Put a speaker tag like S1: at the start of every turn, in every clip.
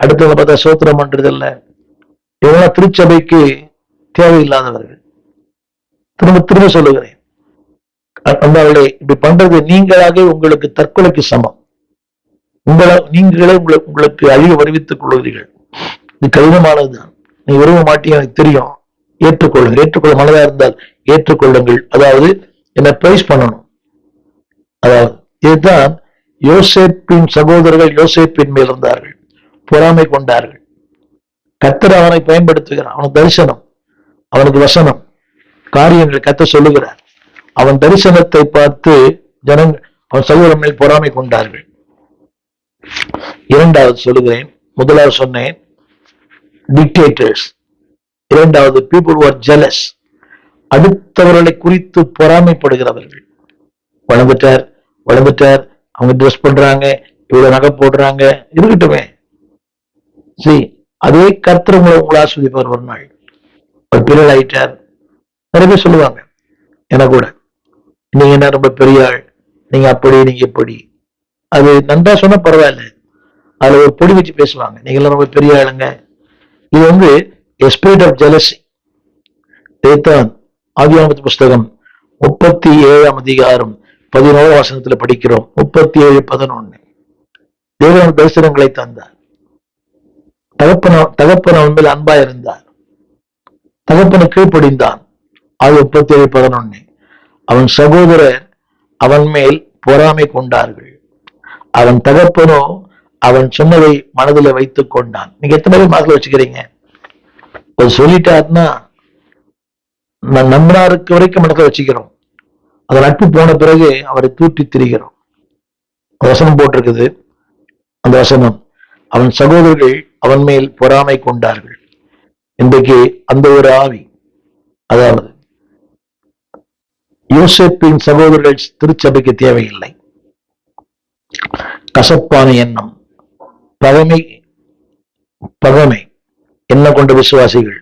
S1: அடுத்தவங்க பார்த்தா சோத்திரம் பண்றது இல்ல. இவங்களாம் திருச்சபைக்கு தேவையில்லாதவர்கள். திரும்ப திரும்ப சொல்லுகிறேன், அவர்களே இப்படி பண்றது நீங்களாக உங்களுக்கு தற்கொலைக்கு சமம். நீங்களே உங்களுக்கு அழிவு வருவித்துக் கொள்வீர்கள். இது கடினமானதுதான். நீ விரும்ப மாட்டீங்க, எனக்கு தெரியும். ஏற்றுக்கொள்ளுங்கள். ஏற்றுக்கொள்ள மனதா இருந்தால் ஏற்றுக்கொள்ளுங்கள். அதாவது என்ன பிரைஸ் பண்ணணும். அதாவது இதுதான் யோசேப்பின் சகோதரர்கள் யோசேப்பின் மேல் இருந்தார்கள், பொறாமை கொண்டார்கள். கர்த்தர் அவனை பயன்படுத்துகிறான். அவனுக்கு தரிசனம், அவனுக்கு வசனம், காரியங்கள் கர்த்தர் சொல்லுகிறார். அவன் தரிசனத்தை பார்த்து ஜனங்கள் அவன் சகோதரன் மேல் பொறாமை கொண்டார்கள். இரண்டாவது சொல்லுகிறேன், முதலாவது சொன்னேன் டிக்டேட்டர்ஸ், இரண்டாவது பீப்புள் who are jealous, அடுத்தவர்களை குறித்து பொறாமைப்படுகிறவர்கள். வளர்ந்துட்டார் வளர்ந்துட்டார், அவங்க ட்ரெஸ் பண்றாங்க, இவ்வளவு நகை போடுறாங்க, இருக்கட்டுமே. அதே கர்த்தர் உங்களை ஆஸ்வதிப்பார். ஒரு நாள் ஒரு பிறல் ஆயிட்டார். நிறைய பேர் சொல்லுவாங்க என கூட, நீங்க என்ன ரொம்ப பெரிய ஆள், நீங்க அப்படி நீங்க எப்படி. அது நன்றா சொன்னா பரவாயில்ல, அதுல ஒரு பொடி வச்சு பேசுவாங்க, நீங்க எல்லாம் ரொம்ப பெரிய ஆளுங்க. இது ஸ்பிரிட் ஆஃப் ஜெலசி. இதைத்தான் ஆதியாகமத்து புஸ்தகம் 37ஆம் அதிகாரம் 11ஆம் வசனத்துல படிக்கிறோம். 37:11. தேவன் தரிசனங்களை தந்தார். தகப்பன் அவன் மேல் அன்பா இருந்தார். தகப்பனு கீழ்ப்படிந்தான். அது 37:11. அவன் சகோதரர் அவன் மேல் பொறாமை கொண்டார்கள். அவன் தகப்பனோ அவன் சொன்னதை மனதில் வைத்துக் கொண்டான். நீங்க எத்தனை பேர் மனதில் வச்சுக்கிறீங்க? சொல்லிட்டாருன்னா நம்பினாருக்கு வரைக்கும் மனதில் வச்சுக்கிறோம். அந்த நட்பு போன பிறகு அவரை தூட்டி திரிகிறோம். வசனம் போட்டிருக்குது. அந்த வசனம், அவன் சகோதரர்கள் அவன் மேல் பொறாமை கொண்டார்கள். இன்றைக்கு அந்த ஒரு ஆவி, அதாவது யோசேப்பின் சகோதரர்கள் திருச்சபைக்கு தேவையில்லை. கசப்பான எண்ணம், பகமை எண்ணம் கொண்ட விசுவாசிகள்.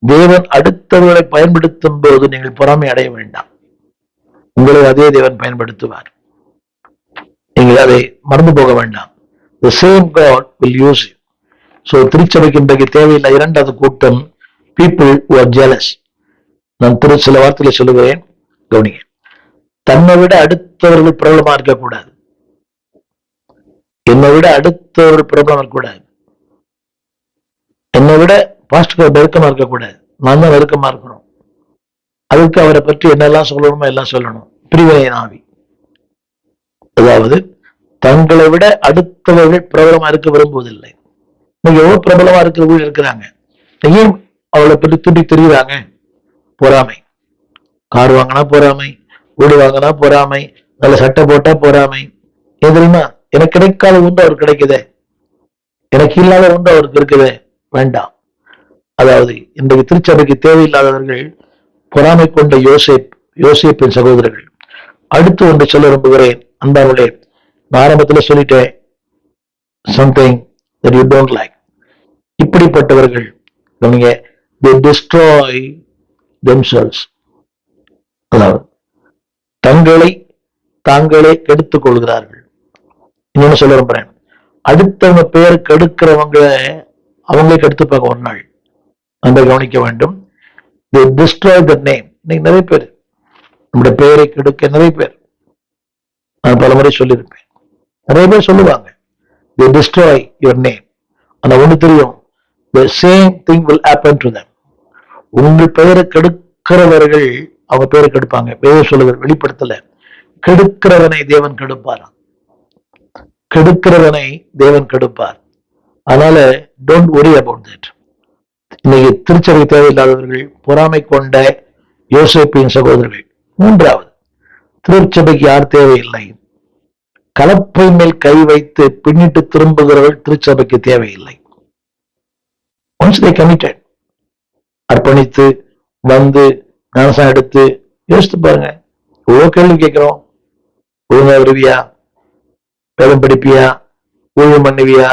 S1: தேவன் அடுத்தவர்களை பயன்படுத்தும் போது நீங்கள் பொறாமை அடைய வேண்டாம். உங்களை அதே தேவன் பயன்படுத்துவார். நீங்கள் அதை மறந்து போக வேண்டாம். The same God will use you. So திருச்சபைக்கு இன்றைக்கு தேவையில்லை. இரண்டாவது கூட்டம், people who are jealous. நான் சில வார்த்தைகளை சொல்லுகிறேன், கவனிங்க. தன்னை விட அடுத்தவர்கள் பிரபலமா இருக்கக்கூடாது. என்னை விட அடுத்தவர்கள் பிரபலமா இருக்கக்கூடாது. என்னை விட பாஸ்டர் நெருக்கமா இருக்கக்கூடாது. நான் தான் நெருக்கமா இருக்கணும். அதுக்கு அவரை பற்றி என்னெல்லாம் சொல்லணுமோ எல்லாம் சொல்லணும். பிரிவினை ஆவி. அதாவது தங்களை விட அடுத்தவர்கள் பிரபலமா இருக்க விரும்புவதில்லை. நீங்க எவ்வளவு பிரபலமா இருக்கிறவங்க இருக்கிறாங்க, ஏன் அவளை பற்றி துண்டி தெரியுறாங்க? பொறாமை. கார் வாங்கினா பொறாமை, வீடு வாங்கினா பொறாமை, நல்ல சட்டை போட்டா பொறாமை. ஏன் தெரியுமா? எனக்கு கிடைக்காத ஒன்று அவர் கிடைக்குதே, எனக்கு இல்லாத ஒன்று அவருக்கு இருக்குதே. வேண்டாம். அதாவது இன்றைக்கு திருச்சபைக்கு தேவையில்லாதவர்கள் பொறாமை கொண்ட யோசேப்பின் சகோதரர்கள். அடுத்து ஒன்று சொல்ல விரும்புகிறேன் அன்பானவர்களே. நான் ஆரம்பத்துல சொல்லிட்டேன், something that you don't like. இப்படிப்பட்டவர்கள் நீங்க they destroy themselves. அதாவது தங்களை தாங்களே கெடுத்துக் கொள்கிறார்கள். இன்னொன்னு சொல்ல விரும்புறேன், அடுத்தவங்க பெயர் கெடுக்கிறவங்க அவங்களே கெடுத்துப்பாங்க ஒரு நாள். அந்த கவனிக்க வேண்டும். they destroy the name. இன்னைக்கு நிறைய பேர் நம்முடைய பெயரை கெடுக்க நிறைய பேர், நான் பல முறை சொல்லியிருப்பேன், நிறைய பேர் சொல்லுவாங்க they destroy your name. ஆனா ஒண்ணு தெரியும், the same thing will happen to them. உங்கள் பெயரை கெடுக்கிறவர்கள் அவங்க பெயரை கெடுப்பாங்க. பெயர் சொல்லுகிற வெளிப்படுத்தல, கெடுக்கிறவனை தேவன் கெடுப்பார். கெடுக்கிறவனை தேவன் கெடுப்பார். அதனால டோன்ட் worry about that. இன்னைக்கு திருச்சபை தேவையில்லாதவர்கள் பொறாமை கொண்ட யோசேப்பின் சகோதரர்கள். மூன்றாவது, திருச்சபைக்கு யார் தேவையில்லை? கலப்பை மேல் கை வைத்து பின்னிட்டு திரும்புகிறவர்கள் திருச்சபைக்கு தேவையில்லை. Once they committed, அர்ப்பணித்து வந்து ஞானசானம் எடுத்து யோசித்து பாருங்க. எவ்வளவு கேள்வி கேட்கிறோம். ஒழுங்கா வருவியா, வேதம் படிப்பியா, ஊழியம் பண்ணுவியா,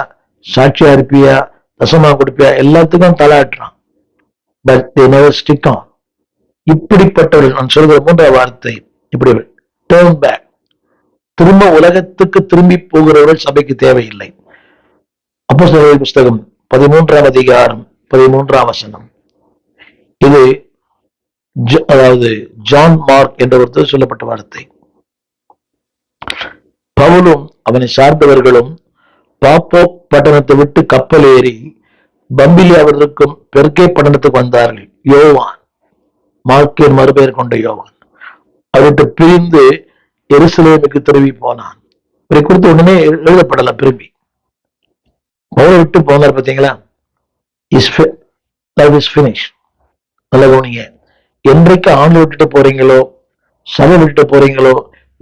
S1: சாட்சியா இருப்பியா, தசமா கொடுப்பியா, எல்லாத்துக்கும் தலாட்டுறான். But they never stick on. இப்படிப்பட்டவர்கள், நான் சொல்கிற மூன்றாவது வார்த்தை, இப்படி டர்ன் பேக், திரும்ப உலகத்துக்கு திரும்பி போகிறவர்கள் சபைக்கு தேவையில்லை. அப்போஸ்தலர் புஸ்தகம் 13ஆம் அதிகாரம் 13ஆம் வசனம். இது அதாவது ஜான் மார்க் என்ற ஒருத்தர் சொல்லப்பட்ட வார்த்தை. பவுலும் அவனை சார்ந்தவர்களும் பாப்போ பட்டணத்தை விட்டு கப்பல் ஏறி பம்பிலியாவிற்கும் பெருக்கே பட்டணத்துக்கு வந்தார்கள். யோவான், மார்க்கின் மறுபெயர் கொண்ட யோவான், அவர்கிட்ட பிரிந்து எருசலேமுக்கு திரும்பி போனான். இவரை குறித்து ஒண்ணுமே எழுதப்படலாம். திரும்பி பவுலை விட்டு போனார். பார்த்தீங்களா? நல்ல கவனிங்க. என்றைக்கு ஆண்டு விட்டுட்டு போறீங்களோ, சபை விட்டுட்டு போறீங்களோ,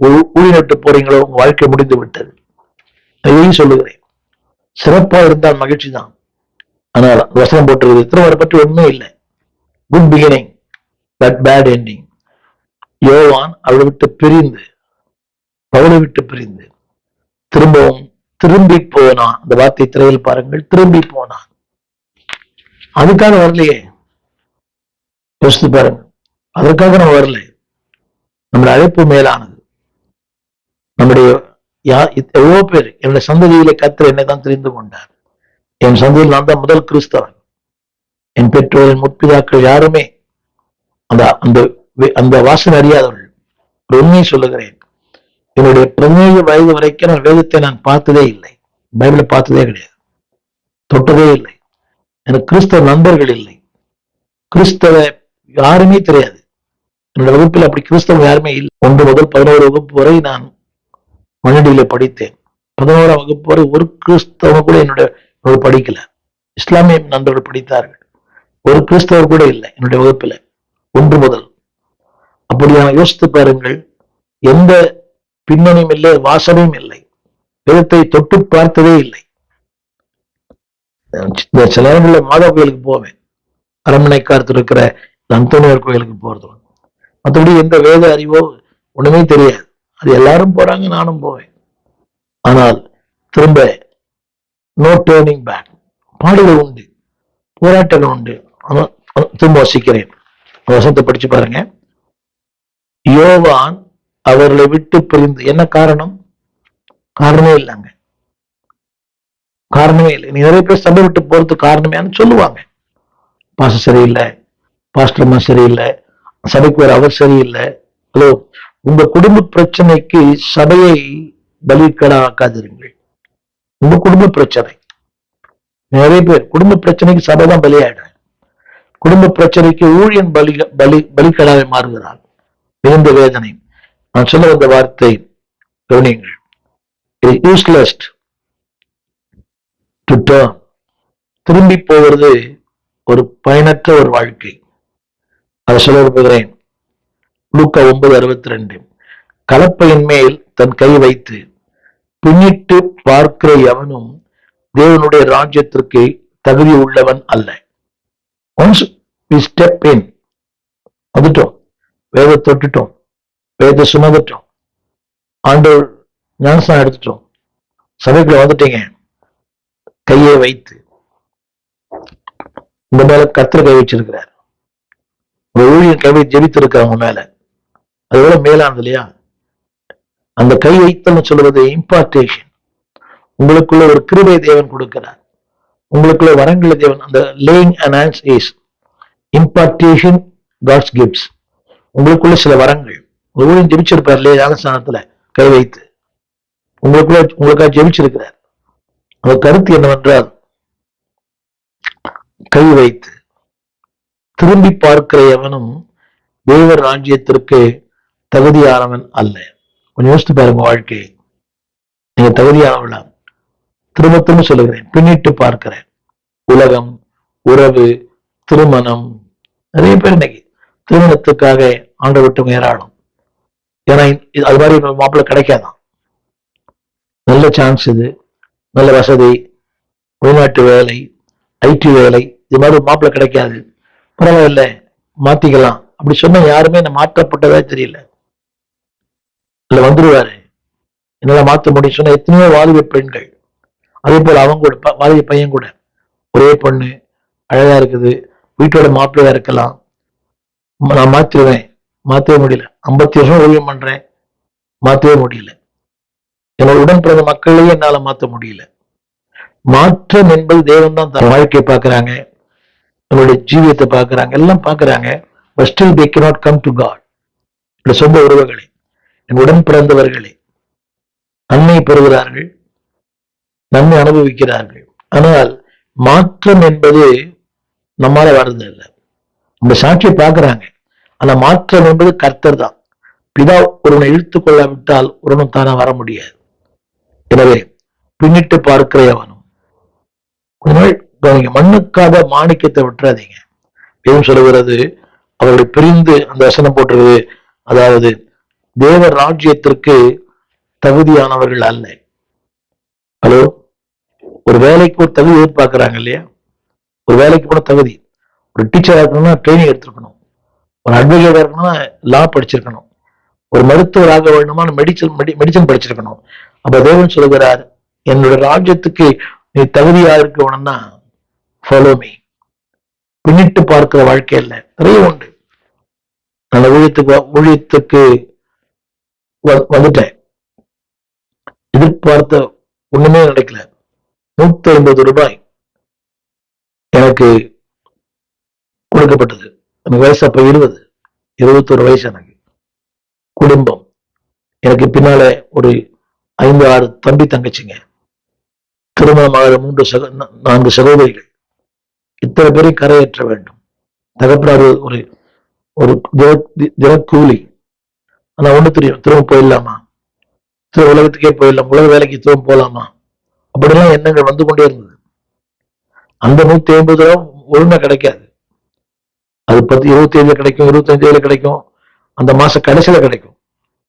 S1: ஊழியர் விட்டு போறீங்களோ, உங்க வாழ்க்கை முடிந்து விட்டது. இதையும் சொல்லுகிறேன். சிறப்பா இருந்தால் மகிழ்ச்சி தான். ஆனால் வசனம் போட்டிருக்கிறது, திருமணம் பற்றி ஒண்ணுமே இல்லை. Good beginning but bad ending. Yovan அவளை விட்டு பிரிந்து, பவுலை விட்டு பிரிந்து திரும்பவும் திரும்பி போனான். அந்த வார்த்தை திரையில் பாருங்கள், திரும்பி போனான். அதுக்காக வரலையே, யோசித்து பாருங்க. அதற்காக நம்ம வரல. நம்முடைய அழைப்பு மேலானது. நம்முடைய எவ்வளவு பேர் என்னுடைய சந்ததியிலே கர்த்தர் என்னை தான் தெரிந்து கொண்டார். என் சந்ததியில் நான் தான் முதல் கிறிஸ்தவன். என் பெற்றோரின் முற்பிதாக்கள் யாருமே அந்த அந்த அந்த வாசனை அறியாதவர்கள். ஒரு உண்மையை சொல்லுகிறேன். என்னுடைய 17 வயது வரைக்கும் நான் வேதத்தை நான் பார்த்ததே இல்லை. பைபிளை பார்த்ததே கிடையாது, தொட்டதே இல்லை. எனக்கு கிறிஸ்தவ நண்பர்கள் இல்லை. கிறிஸ்தவ யாருமே தெரியாது. என்னோட வகுப்பில் அப்படி கிறிஸ்தவம் யாருமே இல்லை. 1 முதல் 11 வகுப்பு வரை நான் மண்ணடியில படித்தேன். 11ஆம் வகுப்பு வரை ஒரு கிறிஸ்தவன் கூட என்னோட படிக்கல. இஸ்லாமிய நண்பர்கள் படித்தார்கள். ஒரு கிறிஸ்தவர் கூட இல்லை என்னுடைய வகுப்புல, 1 முதல். அப்படியான யோசித்து பாருங்கள். எந்த பின்னணியும் இல்லை, வாசனையும் இல்லை. வேதத்தை தொட்டு பார்த்ததே இல்லை. சில நேரங்களில் மாதா கோயிலுக்கு போவேன். அரண்மனைக்காரத்தில் இருக்கிற அந்தோனியார் கோயிலுக்கு போறது. மற்றபடி எந்த வேத அறிவோ ஒண்ணுமே தெரியாது. அது எல்லாரும் போறாங்க, நானும் போவேன். ஆனால் திரும்ப நோ டேர்னிங் பேக். பாடுகள் உண்டு, போராட்டங்கள் உண்டு. திரும்ப வசிக்கிறேன். வசனத்தை படிச்சு பாருங்க. யோவான் அவர்களை விட்டு பிரிந்து, என்ன காரணம்? காரணமே இல்லைங்க, காரணமே இல்லை. நிறைய பேர் சபை விட்டு போறதுக்கு காரணமே சொல்லுவாங்க. பாஸ்டர் சரியில்லை, பாஸ்டர் அம்மா சரியில்லை, சபைக்கு வேற அவர் சரியில்லை. ஹலோ, உங்க குடும்ப பிரச்சனைக்கு சபையை பலிக்கடாக்காதிருங்கள். உங்க குடும்ப பிரச்சனை, நிறைய பேர் குடும்ப பிரச்சனைக்கு சபை தான் பலியாயிடுறாங்க. குடும்ப பிரச்சனைக்கு ஊழியன் பலிக்கடாவை மாறுகிறான். மிகுந்த வேதனை. நான் சொல்ல வந்த வார்த்தை கவனியுங்கள். Useless to turn. திரும்பி போவது ஒரு பயனற்ற ஒரு வாழ்க்கை. அதை சொல்ல விரும்புகிறேன். லூக்கா 9:62. கலப்பையின் மேல் தன் கை வைத்து பின்னிட்டு பார்க்கிற எவனும் தேவனுடைய ராஜ்யத்திற்கு தகுதி உள்ளவன் அல்ல. ஒன்ஸ் we step in, வந்துட்டோம், வேத தொட்டுட்டோம், வேத சுமந்துட்டோம், ஆண்டவர் ஞானஸ்நானம் எடுத்துட்டோம், சபைக்குள்ள வந்துட்டீங்க, கையை வைத்து இந்த மேல கர்த்தர் கை வச்சிருக்கிறார். ஒரு ஊழியர் கை வைத்து ஜெபித்திருக்காங்க மேல. அது எவ்வளவு மேலானது இல்லையா? அந்த கை வைத்தல் சொல்லுவது இம்பார்டேஷன். உங்களுக்குள்ள ஒரு கிருபை தேவன் கொடுக்கிறார். உங்களுக்குள்ள வரங்களை தேவன், அந்த laying and hands is impartation, God's gifts. உங்களுக்குள்ள சில வரங்கள் ஒரு ஊழியர் ஜெபிச்சிருப்பார் இல்லையா? ஞானஸ்நானத்துல கை வைத்து உங்களுக்காக ஜெபிச்சிருக்கிறார். அந்த கருத்து என்னவென்றால், கை வைத்து திரும்பி பார்க்கிற எவனும் தேவர் ராஜ்யத்திற்கு தகுதியானவன் அல்ல. கொஞ்சம் யோசித்து பாருங்க வாழ்க்கையை. நீங்க தகுதியானவளா? திரும்ப திரும்ப சொல்லுகிறேன், பின்னிட்டு பார்க்கிறேன். உலகம், உறவு, திருமணம். நிறைய பேர் இன்னைக்கு திருமணத்துக்காக ஆண்டை விட்டு ஏறாடும். ஏன்னா அது மாதிரி மாப்பிள்ளை கிடைக்காதான். நல்ல சான்ஸ் இது, நல்ல வசதி, வெளிநாட்டு வேலை, ஐடி வேலை, இது மாதிரி மாப்பிள்ளை கிடைக்காது. பரவாயில்ல, மாத்திக்கலாம் அப்படி சொன்ன யாருமே என்ன மாற்றப்பட்டதே தெரியல. இல்ல வந்துருவாரு, என்னால மாத்த முடியும் சொன்ன எத்தனையோ வாலிப பெண்கள். அதே போல அவங்க கூட வாலிப பையன் கூட, ஒரே பொண்ணு அழகா இருக்குது, வீட்டோட மாப்பிள்ளையா இருக்கலாம், நான் மாத்திருவேன், மாத்தவே முடியல. 50 வருஷம் ஊழியம் பண்றேன், மாத்தவே முடியல. என்னோட உடன் பிறந்த மக்களையே என்னால மாத்த முடியல. மாற்றம் என்பது தேவன் தான் தன் வாழ்க்கையை பார்க்கிறாங்க, நம்மளுடைய ஜீவியத்தை பார்க்கிறாங்க, எல்லாம் பார்க்கிறாங்க. But still they cannot come to God. என்னுடைய சொந்த உறவுகளே, என் உடன் பிறந்தவர்களே, நன்மை பெறுகிறார்கள், நன்மை அனுபவிக்கிறார்கள். ஆனால் மாற்றம் என்பது நம்மால வர்றது இல்லை. நம்ம சாட்சியை பார்க்கிறாங்க, ஆனா மாற்றம் என்பது கர்த்தர் தான். பிதா ஒருவனை இழுத்து கொள்ளாவிட்டால் ஒருவனும் தானே வர முடியாது. எனவே பின்னிட்டு பார்க்கிற எவனும் மண்ணுக்காக மாணிக்கத்தை விட்டுறாதீங்க. எதுவும் சொல்லுகிறது, அவர்களை பிரிந்து அந்த வசனம் போட்டுருது, அதாவது தேவ ராஜ்யத்திற்கு தகுதியானவர்கள் அல்ல. ஹலோ, ஒரு வேலைக்கு ஒரு தகுதி எதிர்பார்க்கிறாங்க இல்லையா? ஒரு வேலைக்கு போன தகுதி, ஒரு டீச்சரா இருக்கணும்னா ட்ரைனிங் எடுத்திருக்கணும், ஒரு அட்வொகேட்டா இருக்கணும்னா லா படிச்சிருக்கணும், ஒரு மருத்துவராக வேணுமா மெடிசன் படிச்சிருக்கணும். அப்ப தேவன் சொல்லுகிறார், என்னோட ராஜ்யத்துக்கு நீ தகுதியா இருக்கணும்னா ஃபாலோ மீ. பின்னிட்டு பார்க்கிற வாழ்க்கை இல்லை, நிறைய உண்டு. நான் ஊழியத்துக்கு வந்துட்டேன், எதிர்பார்த்த ஒண்ணுமே நடக்கல. 150 ரூபாய் எனக்கு கொடுக்கப்பட்டது. எனக்கு வயசு அப்ப 21 வயசு. எனக்கு குடும்பம், எனக்கு பின்னால ஒரு 5-6 தம்பி தங்கச்சிங்க, திருமணமாக 4 சகோதரிகள், இத்தனை பேரையும் கரையேற்ற வேண்டும். தகப்பனார் ஒரு ஒரு தினக்கூலி. ஆனா ஒண்ணு தெரியும், திரும்ப போயிடலாமா, உலகத்துக்கே போயிடலாம், உலக வேலைக்கு திரும்ப போலாமா, அப்படிலாம் எண்ணங்கள் வந்து கொண்டே இருந்தது. அந்த 150 ரூபா ஒழுங்கா கிடைக்காது. அது 27 கிடைக்கும், 25 கிடைக்கும், அந்த மாச கடைசியில கிடைக்கும்.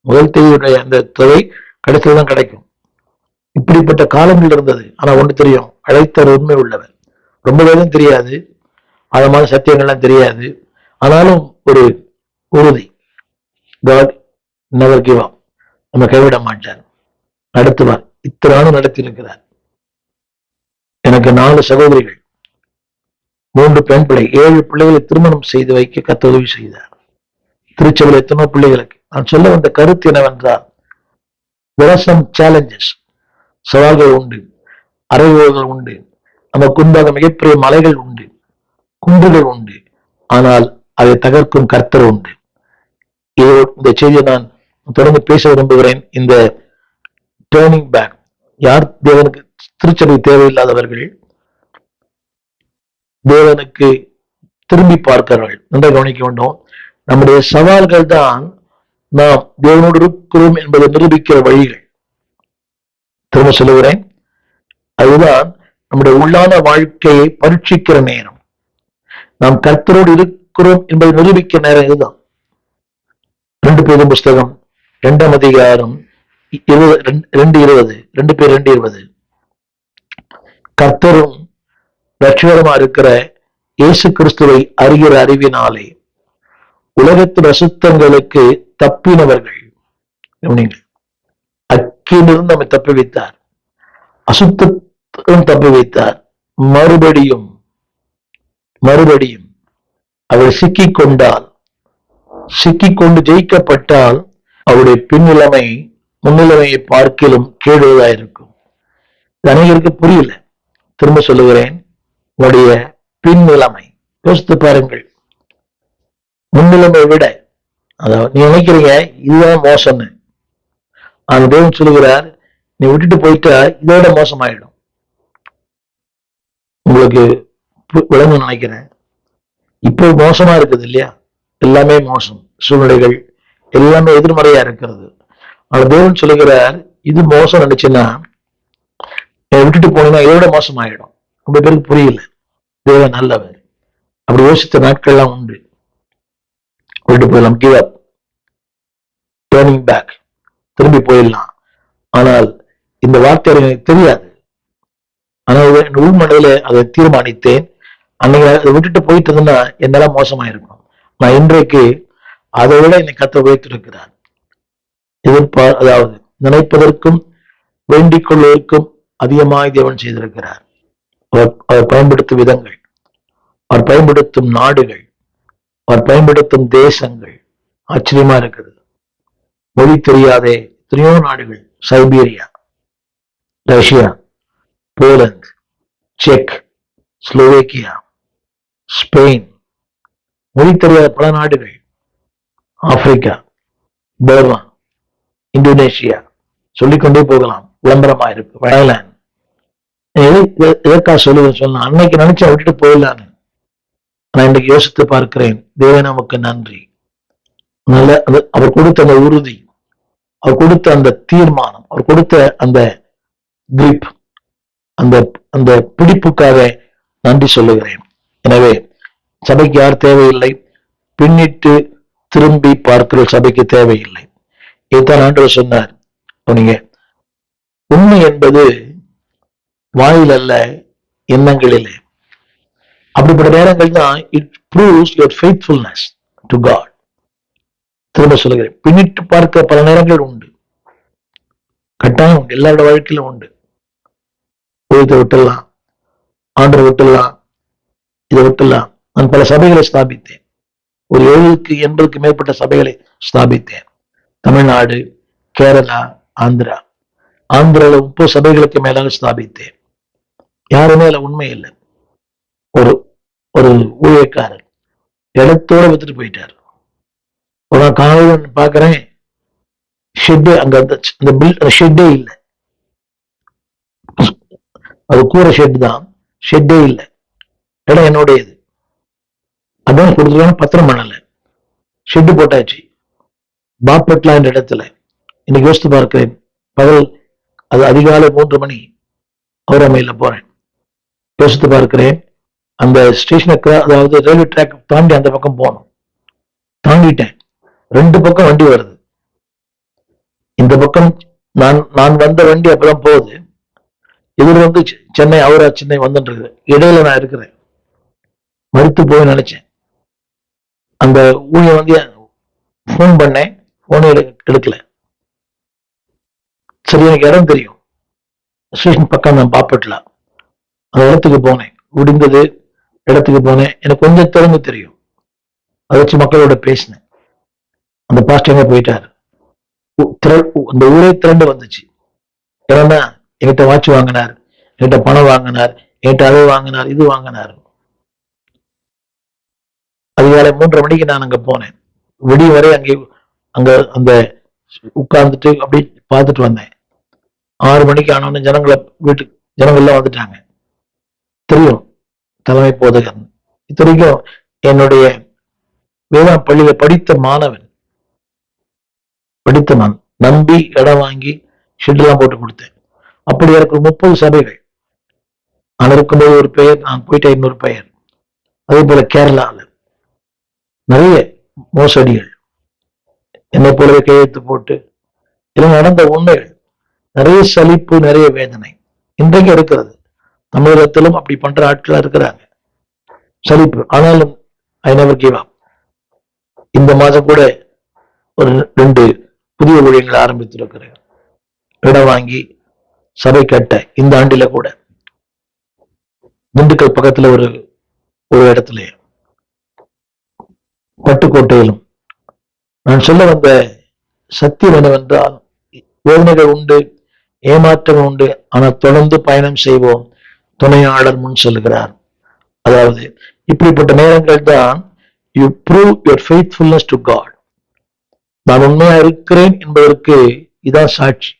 S1: முதல் தேதியுடைய அந்த தொகை கடைசியில தான் கிடைக்கும். இப்படிப்பட்ட காலங்கள் இருந்தது. ஆனா ஒண்ணு தெரியும், அழைத்தவர் உண்மை உள்ளவர். ரொம்ப பேரும் தெரியாது, ஆழமான சத்தியங்கள்லாம் தெரியாது. ஆனாலும் ஒரு உறுதி, God never give up, நம்ம கைவிட மாட்டார், நடத்துவார். இத்தனை நாள் நடத்தி இருக்கிறார். எனக்கு 4 சகோதரிகள், 3 பெண் பிள்ளை, 7 பிள்ளைகளை திருமணம் செய்து வைக்க கர்த்தர் உதவி செய்தார். திருச்சபையில் எத்தனோ பிள்ளைகளுக்கு. நான் சொல்ல வந்த கருத்து என்னவென்றால், there are some challenges, சவால்கள் உண்டு, அறைவுகள் உண்டு, நமக்கு முன்பாக மிகப்பெரிய மலைகள் உண்டு, குன்றுகள் உண்டு. ஆனால் அதை தகர்க்கும் கர்த்தர் உண்டு. இந்த செய்தியை நான் தொடர்ந்து பேச விரும்புகிறேன். இந்த டேர்னிங் பேக், யார் தேவனுக்கு திருச்சபை தேவையில்லாதவர்கள், தேவனுக்கு திரும்பி பார்க்கிறார்கள். நன்றாக கவனிக்க வேண்டும். நம்முடைய சவால்கள் தான் நாம் தேவனோடு இருக்கிறோம் என்பதை நிரூபிக்கிற வழிகள். திரும்ப சொல்லுகிறேன், அதுதான் நம்முடைய உள்ளான வாழ்க்கையை பரீட்சிக்கிற நேரம். நாம் கர்த்தரோடு இருக்கிறோம் என்பதை நிரூபிக்கிற நேரம் இதுதான். 2 பேரும் புஸ்தகம் 2ஆம் அதிகாரம் 2:20 கர்த்தரும் ரட்சகருமா இருக்கிற இயேசு கிறிஸ்துவை அறிகிற அறிவினாலே உலகத்தின் அசுத்தங்களுக்கு தப்பினவர்கள். அக்கிலிருந்து நம்மை தப்பி வைத்தார், அசுத்தம் தப்பி வைத்தார். மறுபடியும் அவள் சிக்கிக்கொண்டு ஜெயிக்கப்பட்டால் அவருடைய பின்னிலைமை முன்னிலைமையை பார்க்கிலும் கேடுவதாயிருக்கும். அனைவருக்கு புரியல. திரும்ப சொல்லுகிறேன், உடைய பின்னிலைமை யோசித்து பாருங்கள். முன்னிலைமை விட, அதாவது நீ நினைக்கிறீங்க இதுதான் மோசம்னு, அந்த தேவன் சொல்லுகிறார், நீ விட்டுட்டு போயிட்டா இதோட மோசமாயிடும். உங்களுக்கு விளங்கு நினைக்கிறேன். இப்போ மோசமா இருக்குது இல்லையா? எல்லாமே மோசம், சூழ்நிலைகள் எல்லாமே எதிர்மறையா இருக்கிறது. ஆனா தேவன் சொல்லுகிறார், இது மோசம் நினைச்சுன்னா விட்டுட்டு போனீங்கன்னா இதோட மோசமாயிடும். ரொம்ப பேருக்கு புரியல. தேவன் நல்லவர். அப்படி யோசித்த நாட்கள்லாம் உண்டு. விட்டு போயிடலாம், கிவ் அப், டேர்னிங் பேக், திரும்பி போயிடலாம். ஆனால் இந்த வார்த்தை எனக்கு தெரியாது. ஆனால் என் உள்மனதில அதை தீர்மானித்தேன். அன்னைக்கு அதை விட்டுட்டு போயிட்டு இருந்தா என்னால மோசமாயிருக்கும். நான் இன்றைக்கு அதை விட என்னை கர்த்தர் உயர்த்திருக்கிறார். அதாவது நினைப்பதற்கும் வேண்டிக் கொள்வதற்கும் அதிகமாய் தேவன் செய்திருக்கிறார். அவர் பயன்படுத்தும் விதங்கள், அவர் பயன்படுத்தும் நாடுகள், அவர் பயன்படுத்தும் தேசங்கள் ஆச்சரியமா இருக்குது. மொழி தெரியாதே எத்தனையோ நாடுகள், Siberia, Russia, Poland, check, Slovakia, Spain, மொழி தெரியாத பல நாடுகள், ஆப்பிரிக்கா, பர்மா, இந்தோனேஷியா, சொல்லிக்கொண்டே போகலாம். விளம்பரமா இருக்கு. தாய்லாந்து. எதற்காக சொல்லுவேன் சொன்னா, அன்னைக்கு நினைச்சா விட்டுட்டு போயிடலான்னு. நான் இன்னைக்கு யோசித்து பார்க்கிறேன். தேவன் நமக்கு நன்றி. நல்ல அவர் கொடுத்த அந்த உறுதி, அவர் கொடுத்த அந்த தீர்மானம், அவர் கொடுத்த அந்த கிரிப், அந்த அந்த பிடிப்புக்காக நன்றி சொல்லுகிறேன். எனவே சபைக்கு யார் தேவையில்லை? பின்னிட்டு திரும்பி பார்க்கிற சபைக்கு தேவையில்லை. இதுதான் ஆண்டவர் சொன்னார். நீங்க உண்மை என்பது வாயில் அல்ல, எண்ணங்களிலே. அப்படிப்பட்ட நேரங்கள் தான் it proves your faithfulness to God. திரும்ப சொல்லுகிறேன், பின்னிட்டு பார்க்க பல நேரங்கள் உண்டு, கட்டாயம் உண்டு, எல்லாரோட வாழ்க்கையிலும் உண்டு. ஊழியத்தை விட்டுடலாம், ஆண்டரை விட்டுடலாம், இதை விட்டுடலாம். நான் பல சபைகளை ஸ்தாபித்தேன். ஒரு 70-80க்கு மேற்பட்ட சபைகளை ஸ்தாபித்தேன். தமிழ்நாடு, கேரளா, ஆந்திரா. ஆந்திரால 30 சபைகளுக்கு மேலாக ஸ்தாபித்தேன். யாருமே அதுல உண்மை இல்லை. ஒரு ஒரு ஊழியக்காரர் இடத்தோட வித்துட்டு போயிட்டார். ஒரு காலையில் பாக்குறேன், ஷெட்டு அங்க அந்த ஷெட்டே இல்லை. அது கூரை ஷெட் தான், ஷெட்டே இல்லை. இடம் என்னுடையது. அதான் கொடுத்துருக்காங்க, பத்திரம் பண்ணல, ஷெட்டு போட்டாச்சு. பாப்பட்லா என்ற இடத்துல இன்னைக்கு யோசித்து பார்க்கிறேன். பகல் அது அதிகாலை 3 மணி அவரமையில போறேன். யோசித்து பார்க்கிறேன், அந்த ஸ்டேஷனுக்கு, அதாவது ரயில்வே ட்ராக் தாண்டி அந்த பக்கம் போகணும். தாண்டிட்டேன். 2 பக்கம் வண்டி வருது. இந்த பக்கம் நான் வந்த வண்டி அப்பதான் போகுது. இவர் வந்து சென்னை, அவரா சென்னை வந்துட்டு இருக்குது. இடையில நான் இருக்கிறேன். மறுத்து போய் நினைச்சேன். அந்த ஊழியர் வந்து போன் பண்ணேன், போனை எடுக்கல. சரி, எனக்கு இடம் தெரியும், ஸ்டேஷன் பக்கம் நான் பாப்பட்ல அந்த இடத்துக்கு போனேன். முடிந்தது இடத்துக்கு போனேன். எனக்கு கொஞ்சம் திறந்து தெரியும். அதை வச்சு மக்களோட பேசினேன். அந்த பாஸ்டர் எங்க போயிட்டாரு. அந்த ஊரே திரண்டு வந்துச்சு. ஏன்னா என்கிட்ட வாட்ச் வாங்கினார், என்கிட்ட பணம் வாங்கினார், என்கிட்ட அதை வாங்கினார், இது வாங்கினார். அதிகாலை 3:30 மணிக்கு நான் அங்க போனேன். விடிய வரை அங்க அந்த உட்கார்ந்துட்டு அப்படி பார்த்துட்டு வந்தேன். 6 மணிக்கு ஆனோன்னு ஜனங்கள்லாம் வந்துட்டாங்க. தெரியும், தலைமை போதகன். இத்தனைக்கும் என்னுடைய வேதா பள்ளியில படித்த மாணவன், நம்பி இடம் வாங்கி ஷெட்லாம் போட்டு கொடுத்தேன். அப்படி எனக்கு 30 சபைகள். நான் இருக்கும்போது ஒரு பெயர், நான் போயிட்ட இன்னொரு பெயர். அதே போல கேரளாவில் நிறைய மோசடிகள், என்னை போலவே கையெழுத்து போட்டு இதெல்லாம் நடந்த உண்மைகள். நிறைய சலிப்பு, நிறைய வேதனை இன்றைக்கு இருக்கிறது. தமிழகத்திலும் அப்படி பண்ற ஆட்களா இருக்கிறாங்க. சலிப்பு. ஆனாலும் ஐ நெவர் கிவ் அப். இந்த மாதம் கூட ஒரு 2 புதிய ஊழியங்களை ஆரம்பித்திருக்கிறேன். இடம் வாங்கி சபை கட்ட. இந்த ஆண்டில கூட திண்டுக்கல் பக்கத்துல ஒரு இடத்துல, பட்டுக்கோட்டையிலும். நான் சொல்ல வந்த சத்தியம் என்னவென்றால், வேதனைகள் உண்டு, ஏமாற்றம் உண்டு, ஆனால் தொடர்ந்து பயணம் செய்வோம். துணையாளர் முன் சொல்லுகிறார். அதாவது இப்படிப்பட்ட நேரங்கள் தான் you prove your faithfulness to God. நான் உண்மையா இருக்கிறேன் என்பதற்கு இதான் சாட்சி.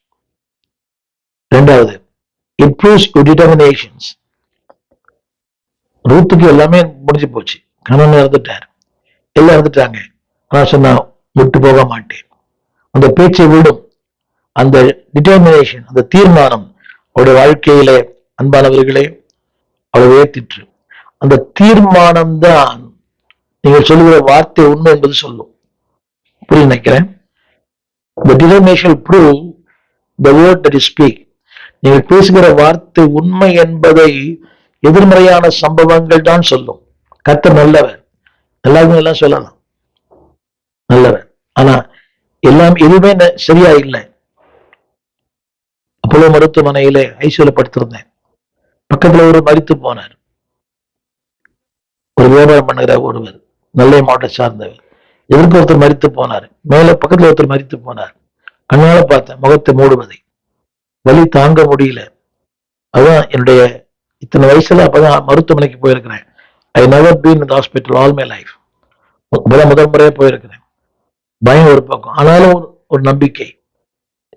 S1: 2வது, இட் ப்ரூவ்ஸ் யுவர் டிட்டர்மினேஷன்ஸ். ரூத்துக்கு எல்லாமே முடிஞ்சு போச்சு. கணவன் இறந்துட்டார், எல்லாம் இறந்துட்டாங்க. நான் சொன்னா விட்டு போக மாட்டேன். அந்த பேச்சை விடும். அந்த டிட்டர்மினேஷன், அந்த தீர்மானம் அவருடைய வாழ்க்கையிலே அன்பானவர்களே அவளை உயர்த்திற்று. அந்த தீர்மானம் தான் நீங்கள் சொல்லுகிற வார்த்தை உண்மை என்பது சொல்லும். புரிய நினைக்கிறேன். The determination prove the word that you speak. நீங்கள் பேசுகிற வார்த்தை உண்மை என்பதை எதிர்மறையான சம்பவங்கள் தான் சொல்லும். கர்த்தர் நல்லவர், எல்லாருமே எல்லாம் சொல்லலாம், நல்லவர். ஆனா எல்லாம் எதுவுமே சரியா இல்லை. அப்போலோ மருத்துவமனையிலே ஐசியூல படுத்திருந்தேன். பக்கத்துல ஒரு மரித்து போனார். ஒரு வியாபாரம் பண்ணுகிற ஒருவர், நெல்லை மாவட்டம் சார்ந்தவர். எதிர்க்கு ஒருத்தர் மரித்து போனார். மேல பக்கத்துல ஒருத்தர் மரித்து போனார். கண்ணால பார்த்தேன் முகத்தை மூடுவதை. வலி தாங்க முடியல. அதுதான் என்னுடைய இத்தனை வயசுல அப்பதான் மருத்துவமனைக்கு போயிருக்கிறேன். I never been in hospital all my life. முதல் முறையா போயிருக்கிறேன். பயம் ஒரு பக்கம், ஆனாலும் ஒரு நம்பிக்கை,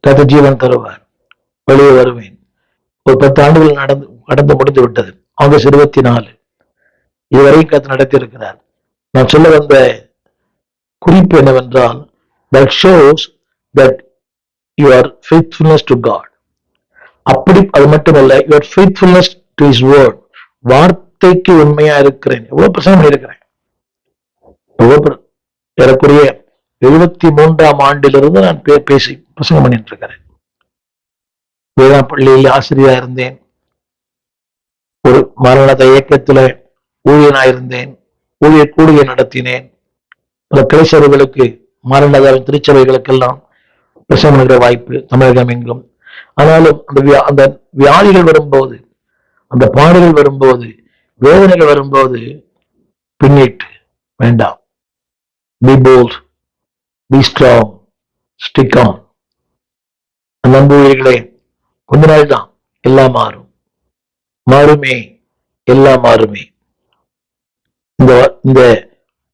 S1: கர்த்தர் ஜீவன் தருவார், வெளியே வருவேன். ஒரு 10 ஆண்டுகள் கடந்து முடிந்து விட்டது. ஆகஸ்ட் 24 இதுவரையும் கர்த்தர் நடத்தி இருக்கிறார். நான் சொல்ல வந்த குறிப்பு என்னவென்றால், that shows that your faithfulness to God. அப்படி அது மட்டுமல்ல, your faithfulness to his word. வார்த்தைக்கு உண்மையா இருக்கிறேன். எவ்வளவு பிரசங்கம் பண்ணியிருக்கிறேன். ஏறக்குறைய 73ஆம் ஆண்டிலிருந்து நான் பேசி பிரசங்கம் பண்ணிட்டு இருக்கிறேன். வேதா பள்ளியில் ஆசிரியா இருந்தேன். ஒரு மரண இயக்கத்துல ஊழியனாயிருந்தேன். கூடிய நடத்தினேன். பல கிளைச்சபைகளுக்கு, மரணதாவின் திருச்சபைகளுக்கெல்லாம் பிரசங்கம் பண்ணுகிற வாய்ப்பு தமிழகம் எங்கும். ஆனாலும் அந்த வியாதிகள் வரும்போது, அந்த பாடுகள் வரும்போது, வேதனைகள் வரும்போது பின்னிட்டு வேண்டாம். Be bold, be strong, stick on. நம்புவீர்களே, கொஞ்ச நாள் தான், எல்லாம் மாறும். மாறுமே, எல்லாம் மாறுமே. இந்த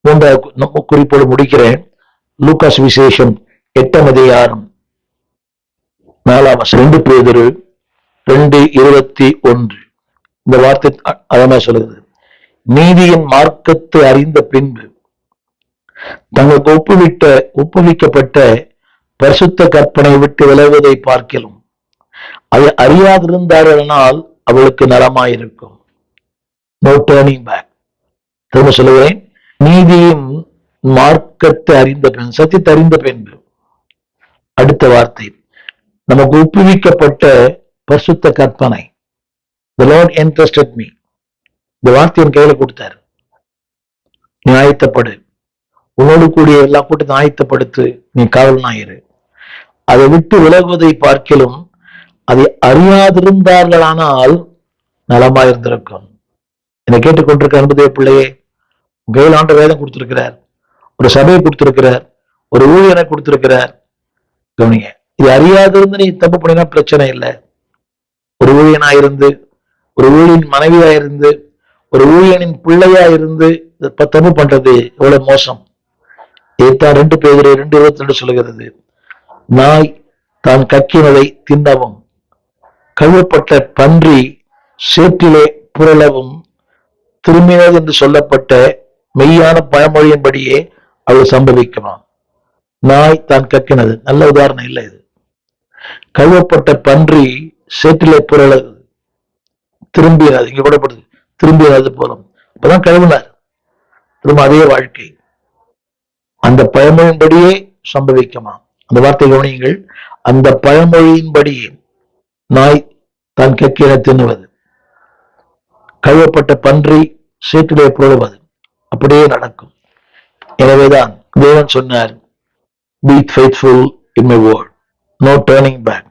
S1: 3 குறிப்போடு முடிக்கிறேன். லூக்கா சுவிசேஷம் 8ஆம் அதிகாரம் 4ஆம் வசனம், 2 பேதுரு 2:21. இந்த வார்த்தை அதமா சொல்லுது, நீதியின் மார்க்கத்தை அறிந்த பின்பு தங்களுக்கு ஒப்புவிக்கப்பட்ட பரிசுத்த கற்பனை விட்டு விலகுவதை பார்க்கலாம். அதை அறியாதிருந்தார்களால் அவளுக்கு நலமாயிருக்கும். No turning back. திரும்ப சொல்லுகிறேன், நீதியின் மார்க்கத்தை அறிந்த பின்பு, சத்தியத்தை அறிந்த பின்பு. அடுத்த வார்த்தை, நமக்கு ஒப்புவிக்கப்பட்ட பரிசுத்த கற்பனை. The Lord entrusted me. இந்த வார்த்தை என் கையில கொடுத்தாரு. நீ ஆயத்தப்படு, உன்னோடு கூடிய எல்லா கூட்டத்தையும் ஆயத்தப்படுத்து, நீ காவலனாயிரு. அதை விட்டு விலகுவதை பார்க்கலும் அதை அறியாதிருந்தார்களானால் நலமாயிருந்திருக்கும். என்னை கேட்டுக்கொண்டிருக்க அன்புதே பிள்ளையே, கையில் ஆண்ட வேதம் கொடுத்திருக்கிறார், ஒரு சபையை கொடுத்திருக்கிறார், ஒரு ஊழியனை கொடுத்திருக்கிறார். கவனிங்க, இது அறியாதிருந்து நீ தப்பு பண்ணினா பிரச்சனை இல்லை. ஒரு ஊழியனாயிருந்து, ஒரு ஊழியின் மனைவியாயிருந்து, ஒரு ஊழியனின் பிள்ளையா இருந்து தப்பு பண்றது எவ்வளவு மோசம். இதைத்தான் 2 பேதுரு 2:22 சொல்லுகிறது. நாய் தான் கக்கினதை தின்னவும், கழுவப்பட்ட பன்றி சேற்றிலே புரளவும் திரும்பினது என்று சொல்லப்பட்ட மெய்யான பழமொழியின்படியே அவள் சம்பவிக்குமா. நாய் தான் கக்கினது நல்ல உதாரணம் இல்லை. இது கழுவப்பட்ட பன்றி சேற்றிலே புரளது, திரும்பினது, இங்க கூடப்படுது, திரும்பினது போலும். அப்பதான் கழுவினார். திரும்ப அதே வாழ்க்கை அந்த பழமொழியின்படியே சம்பவிக்குமா. அந்த வார்த்தை கவனியுங்கள். அந்த பழமொழியின்படியே நாய் தான் கக்கின தின்னுவது, கழுவப்பட்ட பன்றி சேற்றிலே புரளுவது, அப்படியே நடக்கும். எனவேதான் தேவன் சொன்னார், be faithful in my word, no turning back.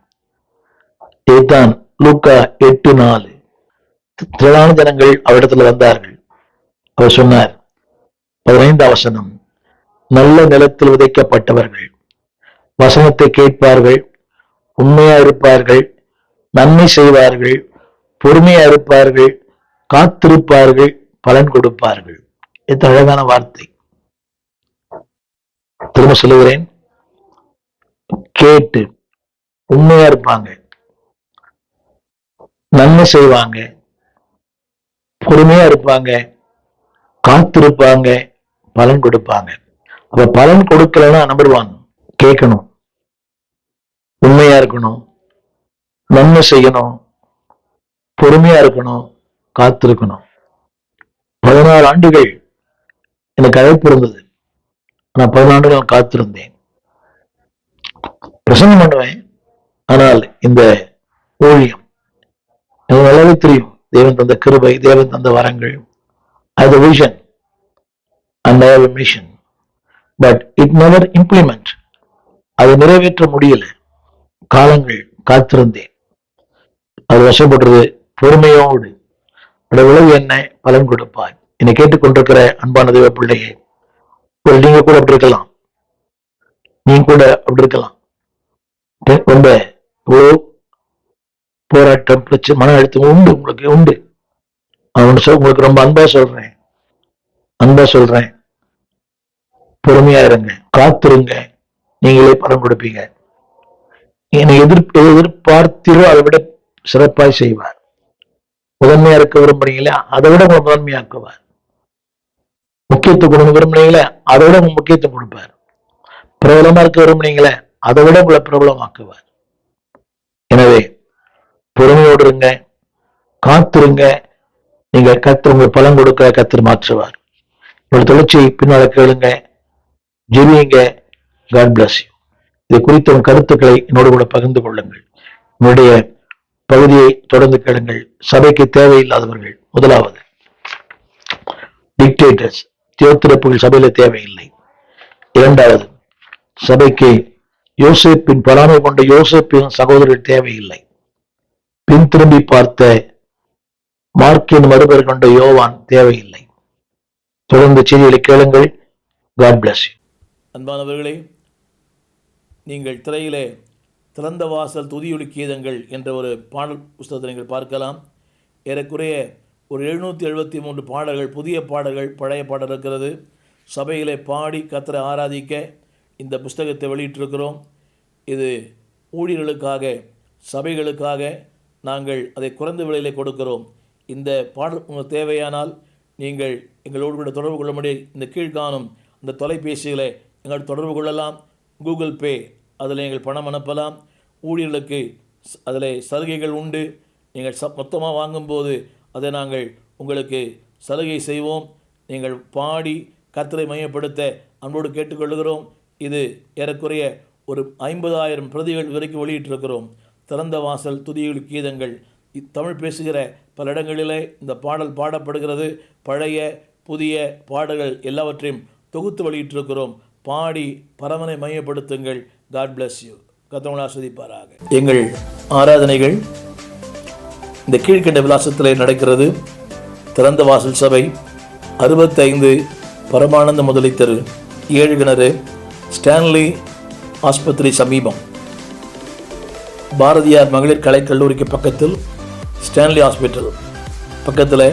S1: இதுதான் லூக்கா 8:4. திரளான ஜனங்கள் அவரிடத்துல வந்தார்கள். அவர் சொன்னார், 15ஆம் வசனம், நல்ல நிலத்தில் விதைக்கப்பட்டவர்கள் வசனத்தை கேட்பார்கள், உண்மையா இருப்பார்கள், நன்மை செய்வார்கள், பொறுமையா இருப்பார்கள், காத்திருப்பார்கள், பலன் கொடுப்பார்கள். இது அழகான வார்த்தை. திரும்ப சொல்லுகிறேன், கேட்டு உண்மையா இருப்பாங்க, நன்மை செய்வாங்க, பொறுமையா இருப்பாங்க, காத்திருப்பாங்க, பலன் கொடுப்பாங்க. அப்ப பலன் கொடுக்கலன்னா நம்பர் 1 கேட்கணும், உண்மையா இருக்கணும், நன்மை செய்யணும், பொறுமையா இருக்கணும், காத்திருக்கணும். 16 ஆண்டுகள் எனக்கு அழைப்பு இருந்தது. நான் 16 ஆண்டுகள் காத்திருந்தேன். பிரசங்கம் பண்ணுவேன், ஆனால் இந்த ஊழியம் எனக்கு நல்லாவே தெரியும். தேவன் தந்த கிருபை, தேவன் தந்த வரங்கள், அது vision and I have a mission, but it never implement. அதை நிறைவேற்ற முடியல. காலங்கள் காத்திருந்தேன். அது வசப்படுறது பொறுமையோடு. விளைவு என்ன, பலன் கொடுப்பாய். என்னை கேட்டுக்கொண்டிருக்கிற அன்பான தேவ பிள்ளையே, நீங்க கூட அப்படி இருக்கலாம், நீங்க கூட அப்படி இருக்கலாம். ரொம்ப போராட்டம், பிரச்சனை, மன அழுத்தம் உண்டு, உங்களுக்கு உண்டு. உங்களுக்கு ரொம்ப அன்பா சொல்றேன், பொறுமையா இருங்க, காத்திருங்க, நீங்களே பலன் கொடுப்பீங்க. என்னை எதிர்பார்த்திரோ அதை விட சிறப்பாய் செய்வார். முதன்மையா இருக்க விரும்புறீங்களா, அதை விட உங்களை முதன்மையாக்குவார். முக்கியத்துவம் கொடுக்க விரும்புறீங்களே, அதை விட உங்க முக்கியத்துவம் கொடுப்பார். பிரபலமா இருக்க விரும்புறீங்களே, அதை விட உங்களை பிரபலமாக்குவார். எனவே பொறுமையோடு இருங்க, காத்திருங்க. நீங்க கர்த்தர் உங்களுக்கு பலன் கொடுக்க கர்த்தர் மாற்றுவார். உங்களோட தொழிற்சியை பின்னால கேளுங்க, ஜெபியுங்க. God bless you. இது குறித்த உங்கள் கருத்துக்களை என்னோடு கூட பகிர்ந்து கொள்ளுங்கள். உங்களுடைய பகுதியை தொடர்ந்து கேளுங்கள். சபைக்கு தேவையில்லாதவர்கள், முதலாவது டிக்டேட்டர்ஸ், தியோத்திரப்புகள் சபையில தேவையில்லை. இரண்டாவது, சபைக்கு யோசேப்பின் பொறாமை கொண்ட யோசேப்பின் சகோதரர்கள் தேவையில்லை. பின் திரும்பி பார்த்த மார்க்கின் மறுபெயர் கொண்ட யோவான் தேவையில்லை. தொடர்ந்து செய்திகளை கேளுங்கள். God bless you.
S2: அன்பானவர்களே, நீங்கள் திரையிலே திறந்த வாசல் துதியொலி கீதங்கள் என்ற ஒரு பாடல் புஸ்தகத்தை நீங்கள் பார்க்கலாம். ஏறக்குறைய ஒரு 773 பாடல்கள், புதிய பாடல்கள், பழைய பாடல் இருக்கிறது. சபையிலே பாடி கர்த்தரை ஆராதிக்க இந்த புஸ்தகத்தை வெளியிட்டிருக்கிறோம். இது ஊழியர்களுக்காக, சபைகளுக்காக நாங்கள் அதை குறைந்த விலையில் கொடுக்கிறோம். இந்த பாடல் உங்களுக்கு தேவையானால் நீங்கள் எங்களோடு கூட தொடர்பு கொள்ள முடியும். இந்த கீழ்காணும் இந்த தொலைபேசிகளை எங்கள் தொடர்பு கொள்ளலாம். கூகுள் பே, அதில் நீங்கள் பணம் அனுப்பலாம். ஊழியர்களுக்கு அதில் சலுகைகள் உண்டு. நீங்கள் மொத்தமாக வாங்கும்போது அதை நாங்கள் உங்களுக்கு சலுகை செய்வோம். நீங்கள் பாடி கர்த்தரை மையப்படுத்த அன்போடு கேட்டுக்கொள்கிறோம். இது ஏறக்குறைய ஒரு 50,000 பிரதிகள் வரைக்கும் வெளியிட்டிருக்கிறோம். திறந்த வாசல் துதியொலி கீதங்கள். தமிழ் பேசுகிற பல இடங்களிலே இந்த பாடல் பாடப்படுகிறது. பழைய புதிய பாடல்கள் எல்லாவற்றையும் தொகுத்து வெளியிட்டிருக்கிறோம். பாடி பரமனை மையப்படுத்துங்கள். God bless you. கர்த்தர் ஆசீர்வதிப்பாராக. எங்கள் ஆராதனைகள் இந்த கீழ்கண்ட விலாசத்திலே நடக்கிறது. திறந்த வாசல் சபை, 65 பரமானந்த முதலை தெரு, 7 கிணறு, ஸ்டான்லி ஆஸ்பத்திரி சமீபம், பாரதியார் மகளிர் கலைக்கல்லூரிக்கு பக்கத்தில், ஸ்டான்லி ஹாஸ்பிட்டல் பக்கத்தில்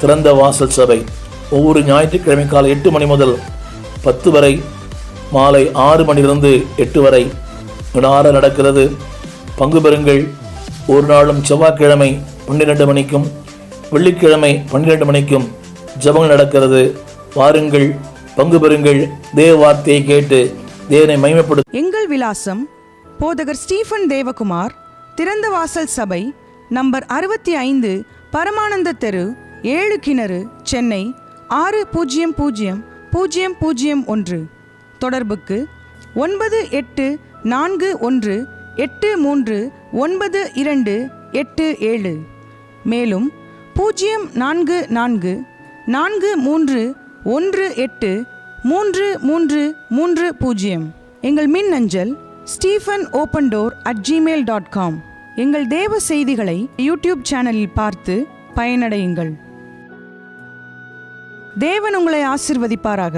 S2: திறந்த வாசல் சபை. ஒவ்வொரு ஞாயிற்றுக்கிழமை காலை 8 மணி முதல் 10 வரை, மாலை 6 மணிலிருந்து 8 வரை வினார நடக்கிறது. பங்கு பெறுங்கள். ஒரு நாளும் செவ்வாய்க்கிழமை 12 மணிக்கும் வெள்ளிக்கிழமை 12 மணிக்கும் ஜெபங்கள் நடக்கிறது. வாருங்கள், பங்கு பெறுங்கள். தேவ வார்த்தையை கேட்டு தேவனை மகிமைப்படுத்த.
S3: எங்கள் விலாசம் போதகர் ஸ்டீஃபன் தேவகுமார், திறந்த வாசல் சபை, நம்பர் 65 பரமானந்த தெரு, 7 கிணறு, சென்னை 600001. தொடர்புக்கு 9841839287. மேலும் 0444183330. எங்கள் மின்னஞ்சல் stephenopendor@gmail.com. எங்கள் தேவ செய்திகளை யூடியூப் சேனலில் பார்த்து பயனடையுங்கள். தேவன் உங்களை ஆசீர்வதிப்பாராக.